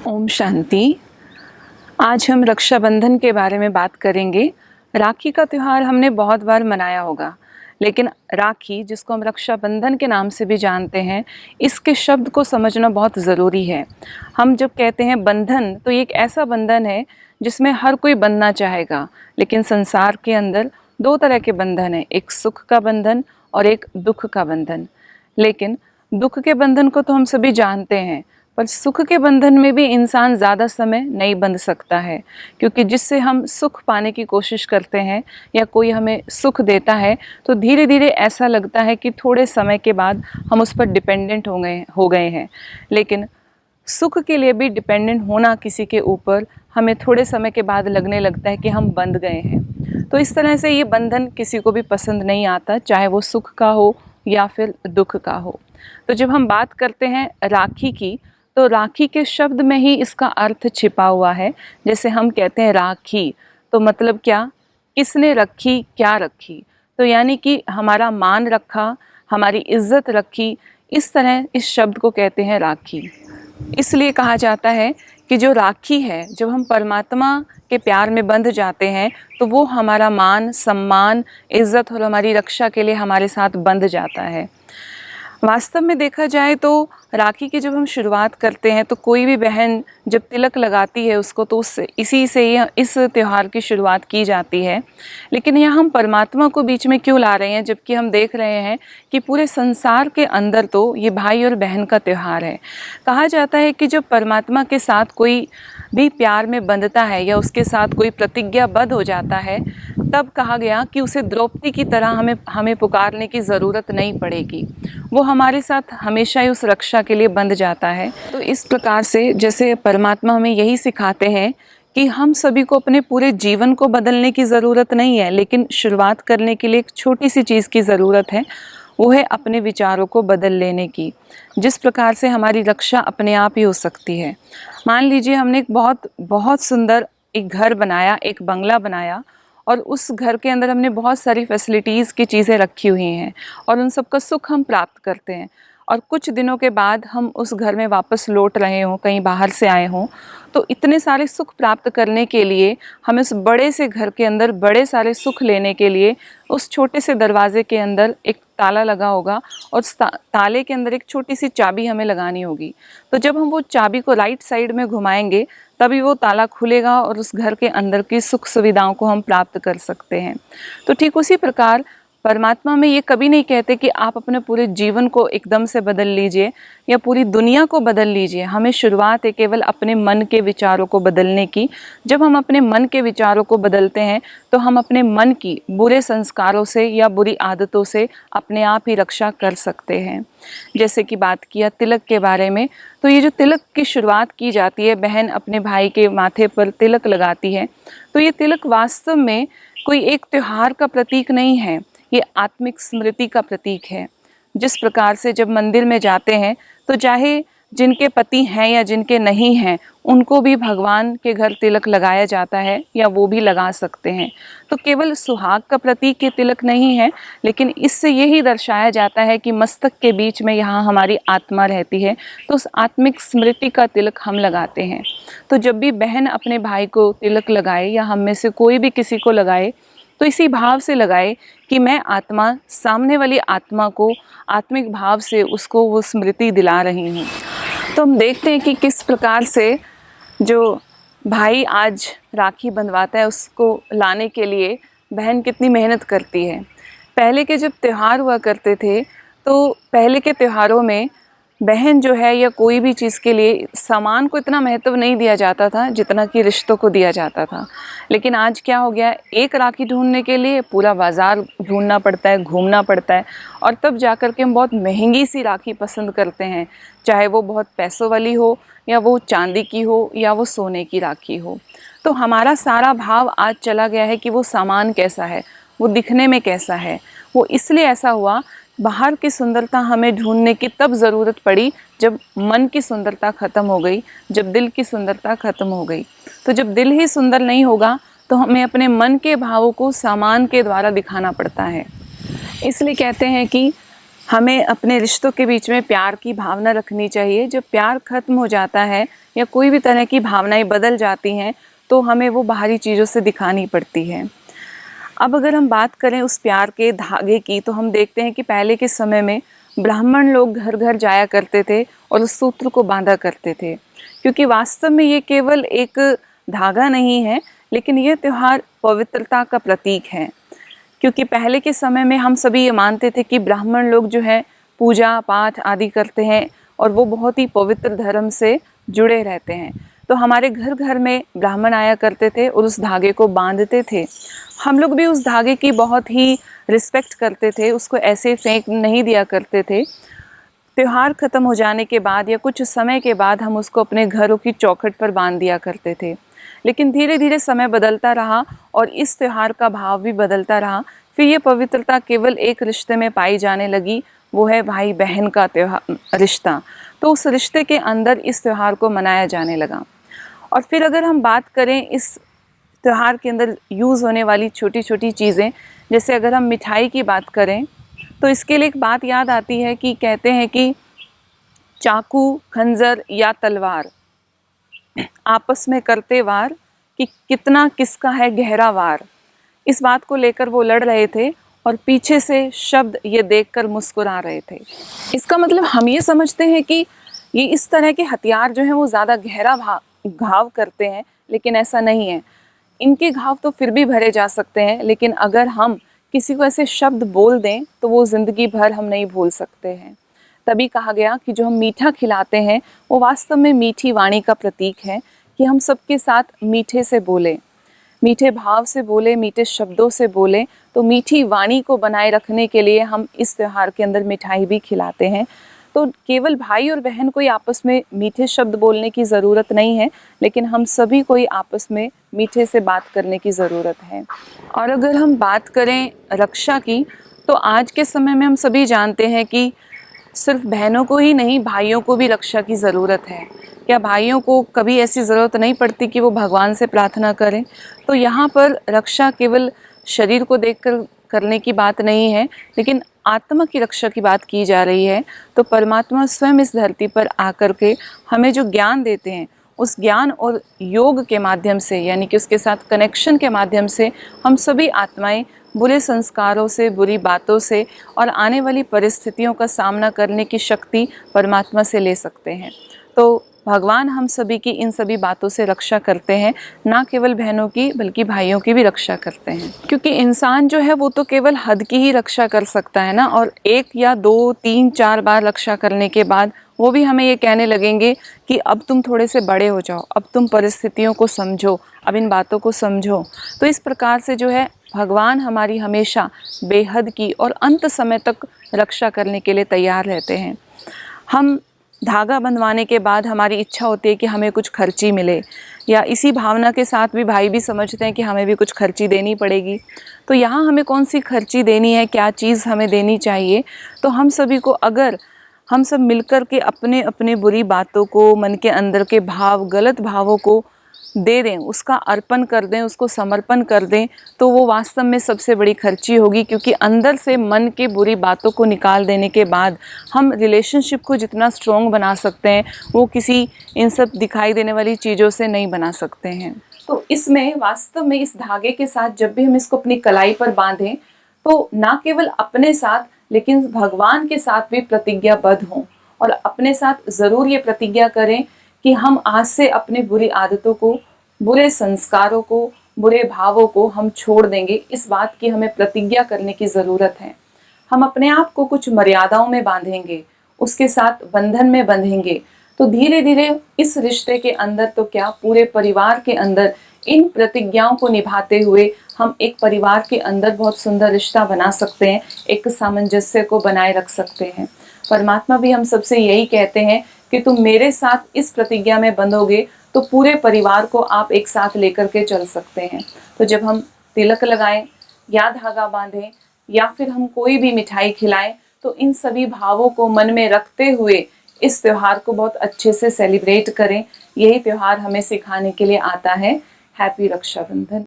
ओम शांति। आज हम रक्षाबंधन के बारे में बात करेंगे। राखी का त्यौहार हमने बहुत बार मनाया होगा, लेकिन राखी, जिसको हम रक्षाबंधन के नाम से भी जानते हैं, इसके शब्द को समझना बहुत ज़रूरी है। हम जब कहते हैं बंधन, तो ये एक ऐसा बंधन है जिसमें हर कोई बंधना चाहेगा, लेकिन संसार के अंदर दो तरह के बंधन हैं, एक सुख का बंधन और एक दुख का बंधन। लेकिन दुख के बंधन को तो हम सभी जानते हैं, पर सुख के बंधन में भी इंसान ज़्यादा समय नहीं बंध सकता है, क्योंकि जिससे हम सुख पाने की कोशिश करते हैं या कोई हमें सुख देता है, तो धीरे धीरे ऐसा लगता है कि थोड़े समय के बाद हम उस पर डिपेंडेंट हो गए हैं। लेकिन सुख के लिए भी डिपेंडेंट होना किसी के ऊपर हमें थोड़े समय के बाद लगने लगता है कि हम बंध गए हैं। तो इस तरह से ये बंधन किसी को भी पसंद नहीं आता, चाहे वो सुख का हो या फिर दुख का हो। तो जब हम बात करते हैं राखी की, तो राखी के शब्द में ही इसका अर्थ छिपा हुआ है। जैसे हम कहते हैं राखी, तो मतलब क्या, किसने रखी, क्या रखी, तो यानी कि हमारा मान रखा, हमारी इज्जत रखी, इस तरह इस शब्द को कहते हैं राखी। इसलिए कहा जाता है कि जो राखी है, जब हम परमात्मा के प्यार में बंध जाते हैं, तो वो हमारा मान, सम्मान, इज्जत और हमारी रक्षा के लिए हमारे साथ बंध जाता है। वास्तव में देखा जाए तो राखी की जब हम शुरुआत करते हैं, तो कोई भी बहन जब तिलक लगाती है उसको, तो इसी से ही इस त्यौहार की शुरुआत की जाती है। लेकिन यहाँ हम परमात्मा को बीच में क्यों ला रहे हैं, जबकि हम देख रहे हैं कि पूरे संसार के अंदर तो ये भाई और बहन का त्यौहार है। कहा जाता है कि जब परमात्मा के साथ कोई भी प्यार में बंधता है या उसके साथ कोई प्रतिज्ञाबद्ध हो जाता है, तब कहा गया कि उसे द्रौपदी की तरह हमें पुकारने की ज़रूरत नहीं पड़ेगी। वो हमारे साथ हमेशा ही उस रक्षा के लिए बंध जाता है। तो इस प्रकार से जैसे परमात्मा हमें यही सिखाते हैं कि हम सभी को अपने पूरे जीवन को बदलने की ज़रूरत नहीं है, लेकिन शुरुआत करने के लिए एक छोटी सी चीज़ की ज़रूरत है, वो है अपने विचारों को बदल लेने की। जिस प्रकार से हमारी रक्षा अपने आप ही हो सकती है। मान लीजिए हमने एक बहुत सुंदर एक घर बनाया, एक बंगला बनाया, और उस घर के अंदर हमने बहुत सारी फैसिलिटीज़ की चीज़ें रखी हुई हैं और उन सब का सुख हम प्राप्त करते हैं। और कुछ दिनों के बाद हम उस घर में वापस लौट रहे हों, कहीं बाहर से आए हों, तो इतने सारे सुख प्राप्त करने के लिए हमें उस बड़े से घर के अंदर बड़े सारे सुख लेने के लिए उस छोटे से दरवाजे के अंदर एक ताला लगा होगा और उस ताले के अंदर एक छोटी सी चाबी हमें लगानी होगी। तो जब हम वो चाबी को राइट साइड में घुमाएंगे, तभी वो ताला खुलेगा और उस घर के अंदर की सुख सुविधाओं को हम प्राप्त कर सकते हैं। तो ठीक उसी प्रकार परमात्मा में ये कभी नहीं कहते कि आप अपने पूरे जीवन को एकदम से बदल लीजिए या पूरी दुनिया को बदल लीजिए। हमें शुरुआत है केवल अपने मन के विचारों को बदलने की। जब हम अपने मन के विचारों को बदलते हैं, तो हम अपने मन की बुरे संस्कारों से या बुरी आदतों से अपने आप ही रक्षा कर सकते हैं। जैसे कि बात किया तिलक के बारे में, तो ये जो तिलक की शुरुआत की जाती है, बहन अपने भाई के माथे पर तिलक लगाती है, तो ये तिलक वास्तव में कोई एक त्यौहार का प्रतीक नहीं है, ये आत्मिक स्मृति का प्रतीक है। जिस प्रकार से जब मंदिर में जाते हैं, तो चाहे जिनके पति हैं या जिनके नहीं हैं, उनको भी भगवान के घर तिलक लगाया जाता है या वो भी लगा सकते हैं। तो केवल सुहाग का प्रतीक ये तिलक नहीं है, लेकिन इससे यही दर्शाया जाता है कि मस्तक के बीच में यहाँ हमारी आत्मा रहती है, तो उस आत्मिक स्मृति का तिलक हम लगाते हैं। तो जब भी बहन अपने भाई को तिलक लगाए या हम में से कोई भी किसी को लगाए, तो इसी भाव से लगाए कि मैं आत्मा सामने वाली आत्मा को आत्मिक भाव से उसको वो स्मृति दिला रही हूँ। तो हम देखते हैं कि किस प्रकार से जो भाई आज राखी बंधवाता है, उसको लाने के लिए बहन कितनी मेहनत करती है। पहले के जब त्यौहार हुआ करते थे, तो पहले के त्योहारों में बहन जो है या कोई भी चीज़ के लिए सामान को इतना महत्व नहीं दिया जाता था जितना कि रिश्तों को दिया जाता था। लेकिन आज क्या हो गया, एक राखी ढूंढने के लिए पूरा बाज़ार ढूंढना पड़ता है, घूमना पड़ता है, और तब जाकर के हम बहुत महंगी सी राखी पसंद करते हैं, चाहे वो बहुत पैसों वाली हो या वो चांदी की हो या वो सोने की राखी हो। तो हमारा सारा भाव आज चला गया है कि वो सामान कैसा है, वो दिखने में कैसा है। वो इसलिए ऐसा हुआ, बाहर की सुंदरता हमें ढूंढने की तब ज़रूरत पड़ी जब मन की सुंदरता ख़त्म हो गई, जब दिल की सुंदरता ख़त्म हो गई। तो जब दिल ही सुंदर नहीं होगा, तो हमें अपने मन के भावों को सामान के द्वारा दिखाना पड़ता है। इसलिए कहते हैं कि हमें अपने रिश्तों के बीच में प्यार की भावना रखनी चाहिए। जब प्यार खत्म हो जाता है या कोई भी तरह की भावनाएं बदल जाती हैं तो हमें वो बाहरी चीज़ों से दिखानी पड़ती है। अब अगर हम बात करें उस प्यार के धागे की, तो हम देखते हैं कि पहले के समय में ब्राह्मण लोग घर घर जाया करते थे और उस सूत्र को बांधा करते थे, क्योंकि वास्तव में ये केवल एक धागा नहीं है, लेकिन ये त्यौहार पवित्रता का प्रतीक है। क्योंकि पहले के समय में हम सभी ये मानते थे कि ब्राह्मण लोग जो है पूजा पाठ आदि करते हैं और वो बहुत ही पवित्र धर्म से जुड़े रहते हैं। तो हमारे घर घर में ब्राह्मण आया करते थे और उस धागे को बांधते थे। हम लोग भी उस धागे की बहुत ही रिस्पेक्ट करते थे, उसको ऐसे फेंक नहीं दिया करते थे। त्यौहार ख़त्म हो जाने के बाद या कुछ समय के बाद हम उसको अपने घरों की चौखट पर बांध दिया करते थे। लेकिन धीरे धीरे समय बदलता रहा और इस त्यौहार का भाव भी बदलता रहा। फिर ये पवित्रता केवल एक रिश्ते में पाई जाने लगी, वो है भाई बहन का त्यौहार रिश्ता। तो उस रिश्ते के अंदर इस त्यौहार को मनाया जाने लगा। और फिर अगर हम बात करें इस त्यौहार के अंदर यूज़ होने वाली छोटी छोटी चीज़ें, जैसे अगर हम मिठाई की बात करें तो इसके लिए एक बात याद आती है कि कहते हैं कि चाकू, खंजर या तलवार आपस में करते वार कि कितना किसका है गहरा वार। इस बात को लेकर वो लड़ रहे थे और पीछे से शब्द ये देखकर मुस्कुरा रहे थे। इसका मतलब हम ये समझते हैं कि ये इस तरह के हथियार जो हैं वो ज़्यादा गहरा घाव करते हैं, लेकिन ऐसा नहीं है। इनके घाव तो फिर भी भरे जा सकते हैं, लेकिन अगर हम किसी को ऐसे शब्द बोल दें तो वो ज़िंदगी भर हम नहीं भूल सकते हैं। तभी कहा गया कि जो हम मीठा खिलाते हैं वो वास्तव में मीठी वाणी का प्रतीक है, कि हम सबके साथ मीठे से बोलें, मीठे भाव से बोलें, मीठे शब्दों से बोलें। तो मीठी वाणी को बनाए रखने के लिए हम इस त्यौहार के अंदर मिठाई भी खिलाते हैं। तो केवल भाई और बहन को ही आपस में मीठे शब्द बोलने की ज़रूरत नहीं है, लेकिन हम सभी को ही आपस में मीठे से बात करने की ज़रूरत है। और अगर हम बात करें रक्षा की, तो आज के समय में हम सभी जानते हैं कि सिर्फ बहनों को ही नहीं, भाइयों को भी रक्षा की ज़रूरत है। क्या भाइयों को कभी ऐसी ज़रूरत नहीं पड़ती कि वो भगवान से प्रार्थना करें? तो यहाँ पर रक्षा केवल शरीर को देखकर करने की बात नहीं है, लेकिन आत्मा की रक्षा की बात की जा रही है। तो परमात्मा स्वयं इस धरती पर आकर के हमें जो ज्ञान देते हैं, उस ज्ञान और योग के माध्यम से, यानी कि उसके साथ कनेक्शन के माध्यम से, हम सभी आत्माएं बुरे संस्कारों से, बुरी बातों से और आने वाली परिस्थितियों का सामना करने की शक्ति परमात्मा से ले सकते हैं। तो भगवान हम सभी की इन सभी बातों से रक्षा करते हैं, ना केवल बहनों की बल्कि भाइयों की भी रक्षा करते हैं। क्योंकि इंसान जो है वो तो केवल हद की ही रक्षा कर सकता है ना, और एक या दो तीन चार बार रक्षा करने के बाद वो भी हमें ये कहने लगेंगे कि अब तुम थोड़े से बड़े हो जाओ, अब तुम परिस्थितियों को समझो, अब इन बातों को समझो। तो इस प्रकार से जो है भगवान हमारी हमेशा बेहद की और अंत समय तक रक्षा करने के लिए तैयार रहते हैं। हम धागा बंधवाने के बाद हमारी इच्छा होती है कि हमें कुछ खर्ची मिले, या इसी भावना के साथ भी भाई भी समझते हैं कि हमें भी कुछ खर्ची देनी पड़ेगी। तो यहाँ हमें कौन सी खर्ची देनी है, क्या चीज़ हमें देनी चाहिए? तो हम सभी को, अगर हम सब मिलकर के अपने अपने बुरी बातों को, मन के अंदर के भाव, गलत भावों को दे दें, उसका अर्पण कर दें, उसको समर्पण कर दें, तो वो वास्तव में सबसे बड़ी खर्ची होगी। क्योंकि अंदर से मन के बुरी बातों को निकाल देने के बाद हम रिलेशनशिप को जितना स्ट्रॉन्ग बना सकते हैं, वो किसी इन सब दिखाई देने वाली चीज़ों से नहीं बना सकते हैं। तो इसमें वास्तव में इस धागे के साथ जब भी हम इसको अपनी कलाई पर बांधें, तो ना केवल अपने साथ लेकिन भगवान के साथ भी प्रतिज्ञाबद्ध हों, और अपने साथ ज़रूर ये प्रतिज्ञा करें कि हम आज से अपनी बुरी आदतों को, बुरे संस्कारों को, बुरे भावों को हम छोड़ देंगे। इस बात की हमें प्रतिज्ञा करने की ज़रूरत है। हम अपने आप को कुछ मर्यादाओं में बांधेंगे, उसके साथ बंधन में बंधेंगे, तो धीरे धीरे इस रिश्ते के अंदर तो क्या, पूरे परिवार के अंदर इन प्रतिज्ञाओं को निभाते हुए हम एक परिवार के अंदर बहुत सुंदर रिश्ता बना सकते हैं, एक सामंजस्य को बनाए रख सकते हैं। परमात्मा भी हम सबसे यही कहते हैं कि तुम मेरे साथ इस प्रतिज्ञा में बंधोगे तो पूरे परिवार को आप एक साथ लेकर के चल सकते हैं। तो जब हम तिलक लगाएं या धागा बांधें या फिर हम कोई भी मिठाई खिलाएं, तो इन सभी भावों को मन में रखते हुए इस त्यौहार को बहुत अच्छे से सेलिब्रेट करें। यही त्यौहार हमें सिखाने के लिए आता है। हैप्पी रक्षाबंधन।